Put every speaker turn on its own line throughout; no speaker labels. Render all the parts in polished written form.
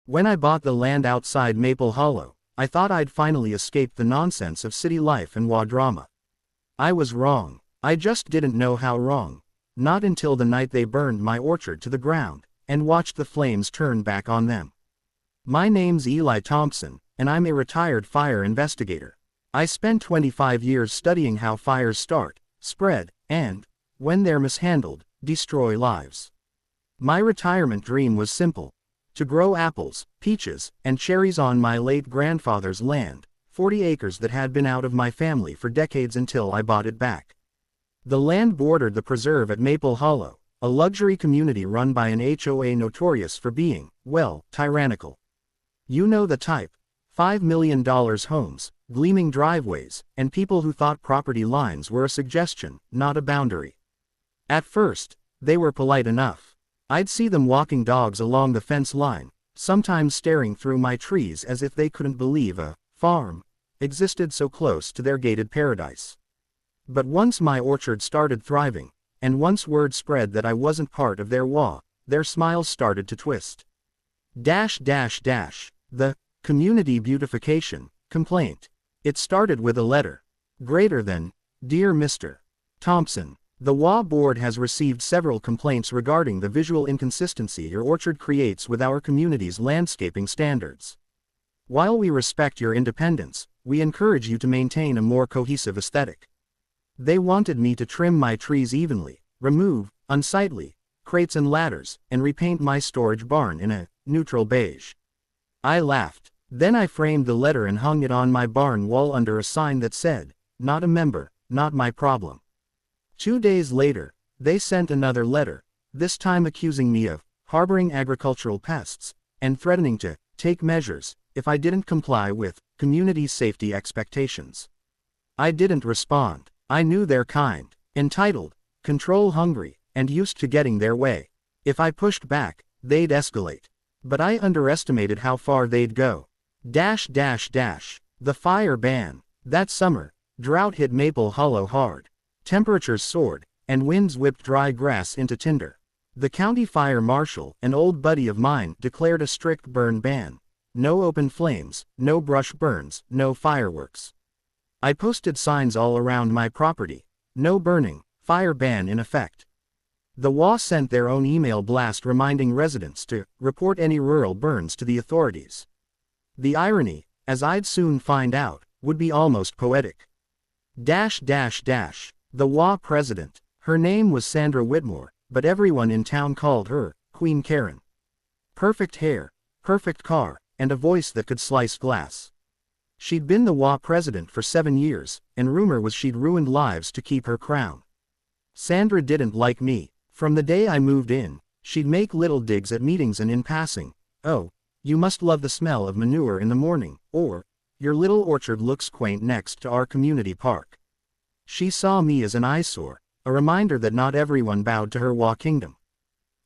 When I bought the land outside Maple Hollow, I thought I'd finally escaped the nonsense of city life and WA drama. I was wrong. I just didn't know how wrong. Not until the night they burned my orchard to the ground, and watched the flames turn back on them. My name's Eli Thompson, and I'm a retired fire investigator. I spent 25 years studying how fires start, spread, and, when they're mishandled, destroy lives. My retirement dream was simple: to grow apples, peaches, and cherries on my late grandfather's land, 40 acres that had been out of my family for decades until I bought it back. The land bordered the preserve at Maple Hollow, a luxury community run by an HOA notorious for being, well, tyrannical. You know the type: $5 million homes, gleaming driveways, and people who thought property lines were a suggestion, not a boundary. At first, they were polite enough. I'd see them walking dogs along the fence line, sometimes staring through my trees as if they couldn't believe a farm existed so close to their gated paradise. But once my orchard started thriving, and once word spread that I wasn't part of their WA, their smiles started to twist. The community beautification complaint. It started with a letter. Greater than, Dear Mr. Thompson, the WA board has received several complaints regarding the visual inconsistency your orchard creates with our community's landscaping standards. While we respect your independence, we encourage you to maintain a more cohesive aesthetic. They wanted me to trim my trees evenly, remove unsightly crates and ladders, and repaint my storage barn in a neutral beige. I laughed. Then I framed the letter and hung it on my barn wall under a sign that said, Not a member, not my problem. 2 days later, they sent another letter, this time accusing me of harboring agricultural pests, and threatening to take measures if I didn't comply with community safety expectations. I didn't respond. I knew their kind: entitled, control-hungry, and used to getting their way. If I pushed back, they'd escalate. But I underestimated how far they'd go. The fire ban. That summer, drought hit Maple Hollow hard. Temperatures soared, and winds whipped dry grass into tinder. The county fire marshal, an old buddy of mine, declared a strict burn ban. No open flames, no brush burns, no fireworks. I posted signs all around my property. No burning, fire ban in effect. The WA sent their own email blast reminding residents to report any rural burns to the authorities. The irony, as I'd soon find out, would be almost poetic. The WA president. Her name was Sandra Whitmore, but everyone in town called her Queen Karen. Perfect hair, perfect car, and a voice that could slice glass. She'd been the WA president for 7 years, and rumor was she'd ruined lives to keep her crown. Sandra didn't like me. From the day I moved in, she'd make little digs at meetings and in passing. Oh, you must love the smell of manure in the morning, or, your little orchard looks quaint next to our community park. She saw me as an eyesore, a reminder that not everyone bowed to her WA kingdom.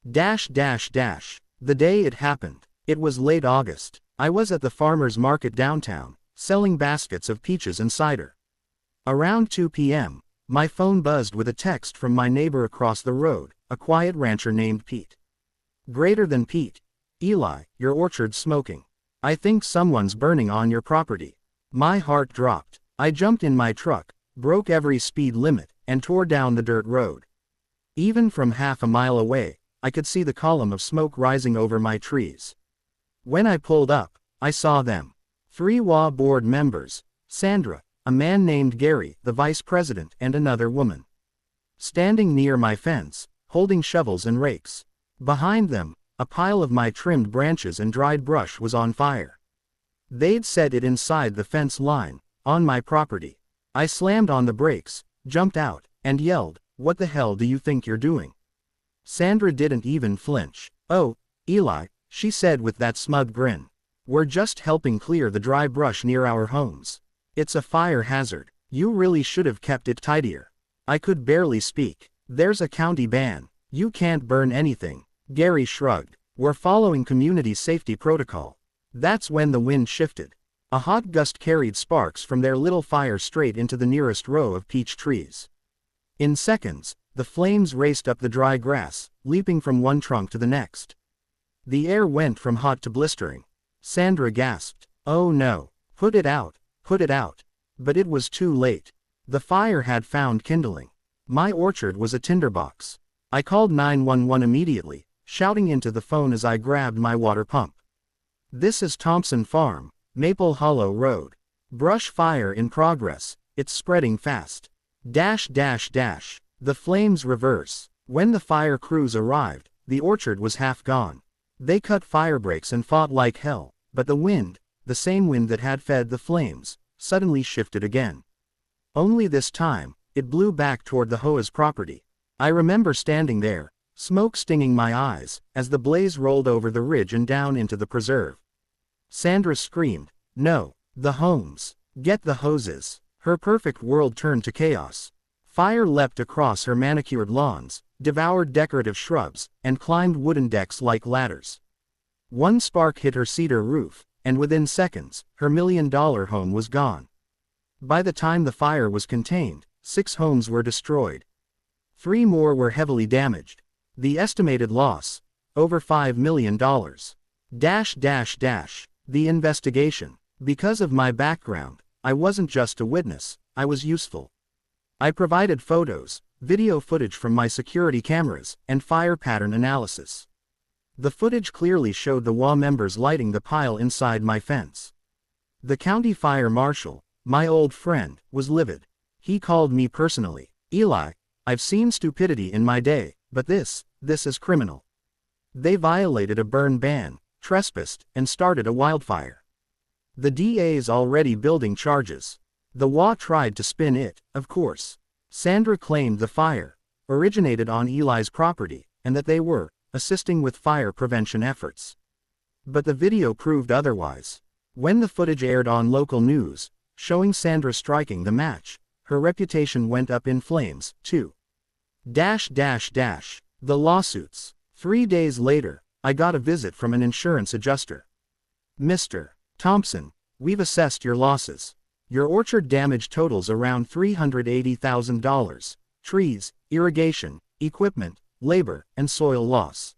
The day it happened. It was late August. I was at the farmer's market downtown, selling baskets of peaches and cider. Around 2 p.m., my phone buzzed with a text from my neighbor across the road, a quiet rancher named Pete. Greater than Pete. Eli, your orchard's smoking. I think someone's burning on your property. My heart dropped. I jumped in my truck, broke every speed limit, and tore down the dirt road. Even from half a mile away, I could see the column of smoke rising over my trees. When I pulled up, I saw them. 3 WA board members: Sandra, a man named Gary, the vice president, and another woman. Standing near my fence, holding shovels and rakes. Behind them, a pile of my trimmed branches and dried brush was on fire. They'd set it inside the fence line, on my property. I slammed on the brakes, jumped out, and yelled, "What the hell do you think you're doing?" Sandra didn't even flinch. "Oh, Eli," she said with that smug grin. "We're just helping clear the dry brush near our homes. It's a fire hazard. You really should have kept it tidier." I could barely speak. "There's a county ban. You can't burn anything." Gary shrugged. "We're following community safety protocol." That's when the wind shifted. A hot gust carried sparks from their little fire straight into the nearest row of peach trees. In seconds, the flames raced up the dry grass, leaping from one trunk to the next. The air went from hot to blistering, Sandra gasped. "Oh no. Put it out. Put it out." But it was too late. The fire had found kindling. My orchard was a tinderbox. I called 911 immediately, shouting into the phone as I grabbed my water pump. "This is Thompson Farm, Maple Hollow Road. Brush fire in progress. It's spreading fast. The flames reverse." When the fire crews arrived, the orchard was half gone. They cut fire breaks and fought like hell, but the wind, the same wind that had fed the flames, suddenly shifted again. Only this time, it blew back toward the HOA's property. I remember standing there, smoke stinging my eyes, as the blaze rolled over the ridge and down into the preserve. Sandra screamed, "No, the homes. Get the hoses." Her perfect world turned to chaos. Fire leapt across her manicured lawns, devoured decorative shrubs, and climbed wooden decks like ladders. One spark hit her cedar roof, and within seconds, her $1 million home was gone. By the time the fire was contained, 6 homes were destroyed. 3 more were heavily damaged. The estimated loss, over $5 million. The investigation. Because of my background, I wasn't just a witness, I was useful. I provided photos, video footage from my security cameras, and fire pattern analysis. The footage clearly showed the HOA members lighting the pile inside my fence. The county fire marshal, my old friend, was livid. He called me personally. "Eli, I've seen stupidity in my day, but this is criminal. They violated a burn ban, trespassed, and started a wildfire. The DA's already building charges." The HOA tried to spin it, of course. Sandra claimed the fire originated on Eli's property, and that they were assisting with fire prevention efforts. But the video proved otherwise. When the footage aired on local news, showing Sandra striking the match, her reputation went up in flames, too. The lawsuits. 3 days later, I got a visit from an insurance adjuster. "Mr. Thompson, we've assessed your losses. Your orchard damage totals around $380,000, trees, irrigation, equipment, labor, and soil loss."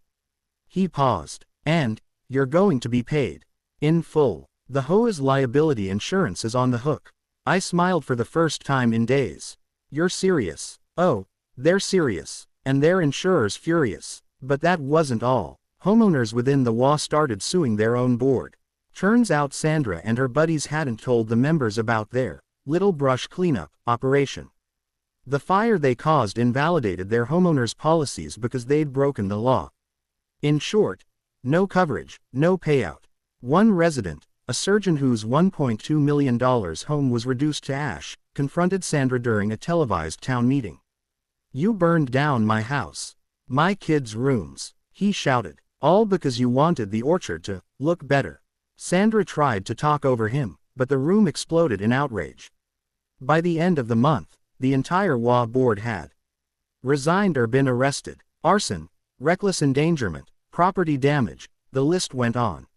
He paused. "And you're going to be paid in full. The HOA's liability insurance is on the hook." I smiled for the first time in days. "You're serious?" "Oh, they're serious, and their insurer's furious." But that wasn't all. Homeowners within the HOA started suing their own board. Turns out Sandra and her buddies hadn't told the members about their little brush cleanup operation. The fire they caused invalidated their homeowners' policies because they'd broken the law. In short, no coverage, no payout. One resident, a surgeon whose $1.2 million home was reduced to ash, confronted Sandra during a televised town meeting. "You burned down my house. My kids' rooms," he shouted, "all because you wanted the orchard to look better." Sandra tried to talk over him, but the room exploded in outrage. By the end of the month, the entire HOA board had resigned or been arrested. Arson, reckless endangerment, property damage, the list went on.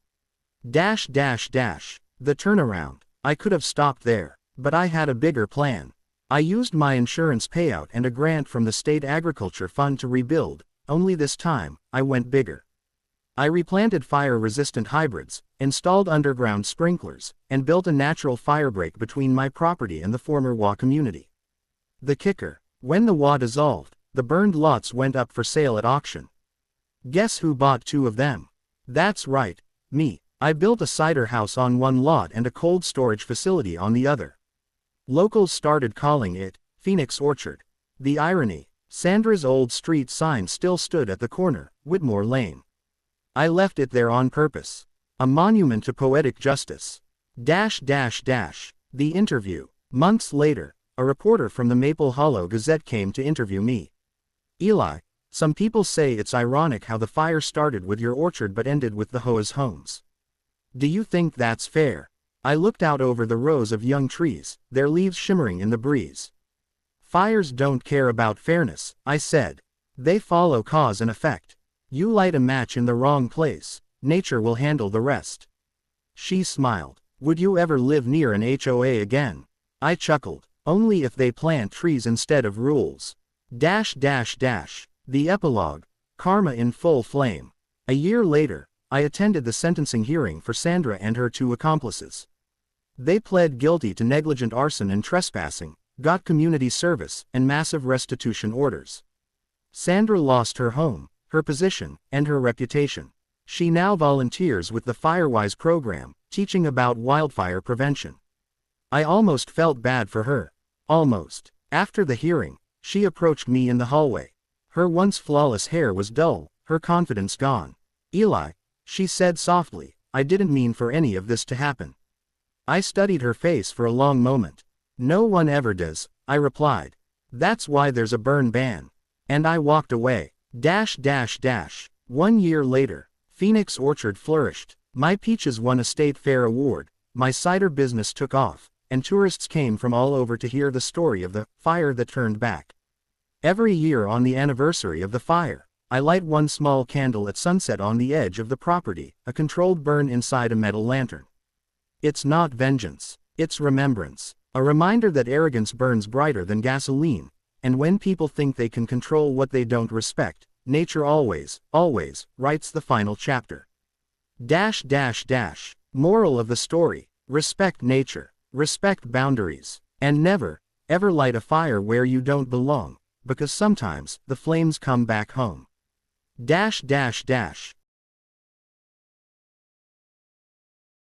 The turnaround. I could have stopped there, but I had a bigger plan. I used my insurance payout and a grant from the state agriculture fund to rebuild, only this time, I went bigger. I replanted fire-resistant hybrids, installed underground sprinklers, and built a natural firebreak between my property and the former HOA community. The kicker: when the HOA dissolved, the burned lots went up for sale at auction. Guess who bought 2 of them? That's right, me. I built a cider house on one lot and a cold storage facility on the other. Locals started calling it Phoenix Orchard. The irony: Sandra's old street sign still stood at the corner, Whitmore Lane. I left it there on purpose. A monument to poetic justice. The interview. Months later, a reporter from the Maple Hollow Gazette came to interview me. "Eli, some people say it's ironic how the fire started with your orchard but ended with the HOA's homes. Do you think that's fair?" I looked out over the rows of young trees, their leaves shimmering in the breeze. "Fires don't care about fairness," I said. "They follow cause and effect. You light a match in the wrong place, nature will handle the rest." She smiled. "Would you ever live near an HOA again?" I chuckled. "Only if they plant trees instead of rules." The epilogue. Karma in full flame. A year later, I attended the sentencing hearing for Sandra and her 2 accomplices. They pled guilty to negligent arson and trespassing, got community service and massive restitution orders. Sandra lost her home, her position, and her reputation. She now volunteers with the Firewise program, teaching about wildfire prevention. I almost felt bad for her. Almost. After the hearing, she approached me in the hallway. Her once flawless hair was dull, her confidence gone. "Eli," she said softly, "I didn't mean for any of this to happen." I studied her face for a long moment. "No one ever does," I replied. "That's why there's a burn ban." And I walked away. 1 year later, Phoenix Orchard flourished. My peaches won a state fair award, my cider business took off, and tourists came from all over to hear the story of the fire that turned back. Every year on the anniversary of the fire, I light one small candle at sunset on the edge of the property, a controlled burn inside a metal lantern. It's not vengeance, it's remembrance. A reminder that arrogance burns brighter than gasoline, and when people think they can control what they don't respect, nature always, always, writes the final chapter. Moral of the story: respect nature, respect boundaries, and never, ever light a fire where you don't belong, because sometimes, the flames come back home.